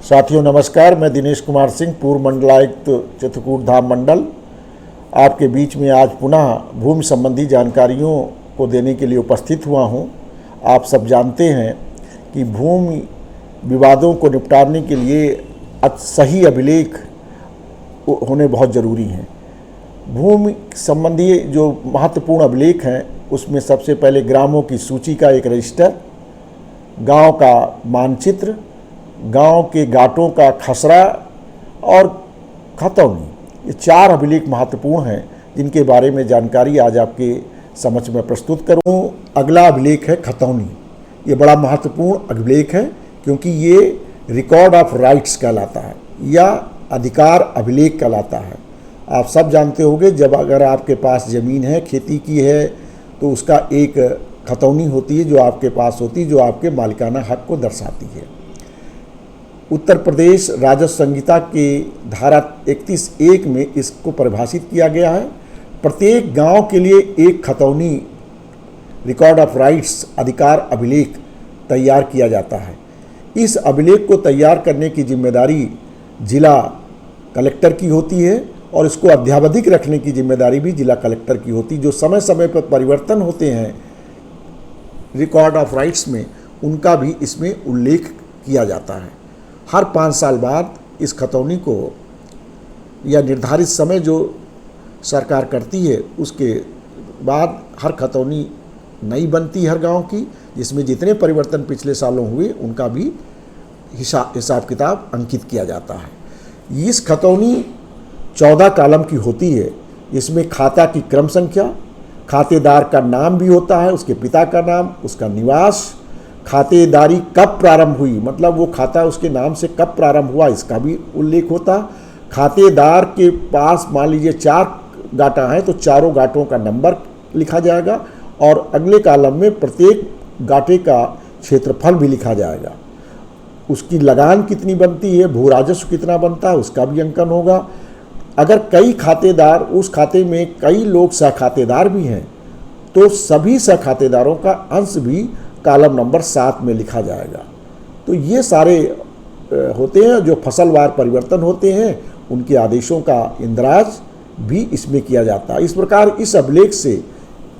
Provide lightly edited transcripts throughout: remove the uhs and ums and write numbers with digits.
साथियों नमस्कार, मैं दिनेश कुमार सिंह, पूर्व मंडलायुक्त चित्रकूट धाम मंडल, आपके बीच में आज पुनः भूमि संबंधी जानकारियों को देने के लिए उपस्थित हुआ हूं। आप सब जानते हैं कि भूमि विवादों को निपटाने के लिए सही अभिलेख होने बहुत ज़रूरी हैं। भूमि संबंधी जो महत्वपूर्ण अभिलेख हैं उसमें सबसे पहले ग्रामों की सूची का एक रजिस्टर, गांव का मानचित्र, गांव के घाटों का खसरा और खतौनी, ये 4 अभिलेख महत्वपूर्ण हैं जिनके बारे में जानकारी आज आपके समक्ष में प्रस्तुत करूं। अगला अभिलेख है खतौनी। ये बड़ा महत्वपूर्ण अभिलेख है क्योंकि ये रिकॉर्ड ऑफ राइट्स कहलाता है या अधिकार अभिलेख कहलाता है। आप सब जानते होंगे, जब अगर आपके पास ज़मीन है, खेती की है, तो उसका एक खतौनी होती है जो आपके पास होती है, जो आपके मालिकाना हक को दर्शाती है। उत्तर प्रदेश राजस्व संहिता के धारा 31(1) में इसको परिभाषित किया गया है। प्रत्येक गांव के लिए एक खतौनी रिकॉर्ड ऑफ राइट्स अधिकार अभिलेख तैयार किया जाता है। इस अभिलेख को तैयार करने की जिम्मेदारी जिला कलेक्टर की होती है और इसको अद्यावधिक रखने की जिम्मेदारी भी जिला कलेक्टर की होती है। जो समय समय पर परिवर्तन होते हैं रिकॉर्ड ऑफ राइट्स में, उनका भी इसमें उल्लेख किया जाता है। हर 5 साल बाद इस खतौनी को या निर्धारित समय जो सरकार करती है उसके बाद हर खतौनी नई बनती है हर गांव की, जिसमें जितने परिवर्तन पिछले सालों हुए उनका भी हिसाब किताब अंकित किया जाता है। इस खतौनी 14 कॉलम की होती है। इसमें खाता की क्रम संख्या, खातेदार का नाम भी होता है, उसके पिता का नाम, उसका निवास, खातेदारी कब प्रारंभ हुई, मतलब वो खाता उसके नाम से कब प्रारंभ हुआ, इसका भी उल्लेख होता। खातेदार के पास मान लीजिए 4 गाटा हैं तो चारों गाटों का नंबर लिखा जाएगा और अगले कॉलम में प्रत्येक गाटे का क्षेत्रफल भी लिखा जाएगा। उसकी लगान कितनी बनती है, भू राजस्व कितना बनता है, उसका भी अंकन होगा। अगर कई खातेदार, उस खाते में कई लोग सहखातेदार भी हैं, तो सभी सहखातेदारों का अंश भी कॉलम नंबर 7 में लिखा जाएगा। तो ये सारे होते हैं जो फसलवार परिवर्तन होते हैं, उनके आदेशों का इंदराज भी इसमें किया जाता है। इस प्रकार इस अभिलेख से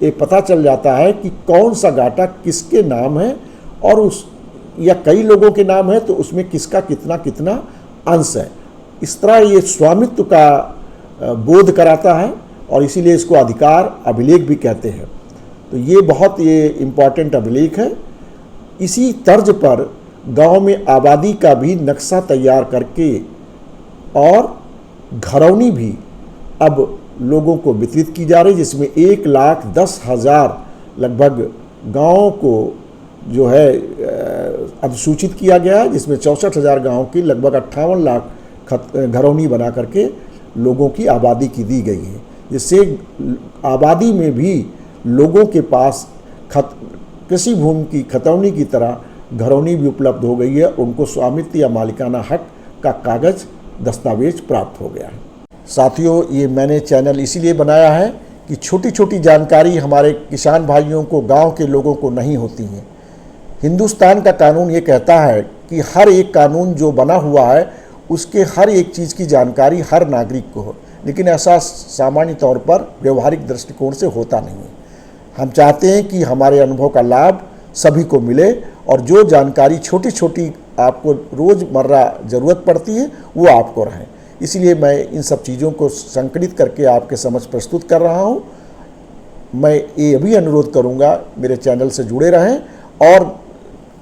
ये पता चल जाता है कि कौन सा गाटा किसके नाम है और उस या कई लोगों के नाम है तो उसमें किसका कितना कितना अंश है। इस तरह ये स्वामित्व का बोध कराता है और इसीलिए इसको अधिकार अभिलेख भी कहते हैं। तो ये बहुत इम्पॉर्टेंट अभिलेख है। इसी तर्ज पर गांव में आबादी का भी नक्शा तैयार करके और घरौनी भी अब लोगों को वितरित की जा रही है, जिसमें 1,10,000 लगभग गाँव को जो है अधिसूचित किया गया है, जिसमें 64,000 गाँव की लगभग 58 लाख घरौनी बना करके लोगों की आबादी की दी गई है। जिससे आबादी में भी लोगों के पास कृषि भूमि की खतौनी की तरह घरौनी भी उपलब्ध हो गई है। उनको स्वामित्व या मालिकाना हक का कागज दस्तावेज प्राप्त हो गया है। साथियों, ये मैंने चैनल इसीलिए बनाया है कि छोटी छोटी जानकारी हमारे किसान भाइयों को, गांव के लोगों को नहीं होती हैं। हिंदुस्तान का कानून ये कहता है कि हर एक कानून जो बना हुआ है उसके हर एक चीज़ की जानकारी हर नागरिक को हो, लेकिन ऐसा सामान्य तौर पर व्यवहारिक दृष्टिकोण से होता नहीं है। हम चाहते हैं कि हमारे अनुभव का लाभ सभी को मिले और जो जानकारी छोटी छोटी आपको रोज़मर्रा ज़रूरत पड़ती है वो आपको रहे। इसलिए मैं इन सब चीज़ों को संकलित करके आपके समक्ष प्रस्तुत कर रहा हूँ। मैं ये भी अनुरोध करूँगा मेरे चैनल से जुड़े रहें और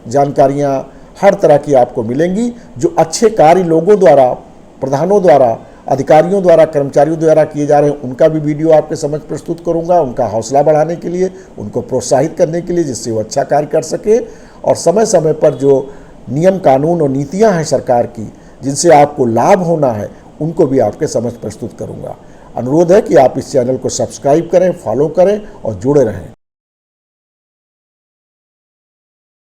जानकारियाँ हर तरह की आपको मिलेंगी। जो अच्छे कार्य लोगों द्वारा, प्रधानों द्वारा, अधिकारियों द्वारा, कर्मचारियों द्वारा किए जा रहे हैं, उनका भी वीडियो आपके समक्ष प्रस्तुत करूंगा, उनका हौसला बढ़ाने के लिए, उनको प्रोत्साहित करने के लिए, जिससे वो अच्छा कार्य कर सके। और समय समय पर जो नियम कानून और नीतियां हैं सरकार की जिनसे आपको लाभ होना है, उनको भी आपके समक्ष प्रस्तुत करूंगा। अनुरोध है कि आप इस चैनल को सब्सक्राइब करें, फॉलो करें और जुड़े रहें।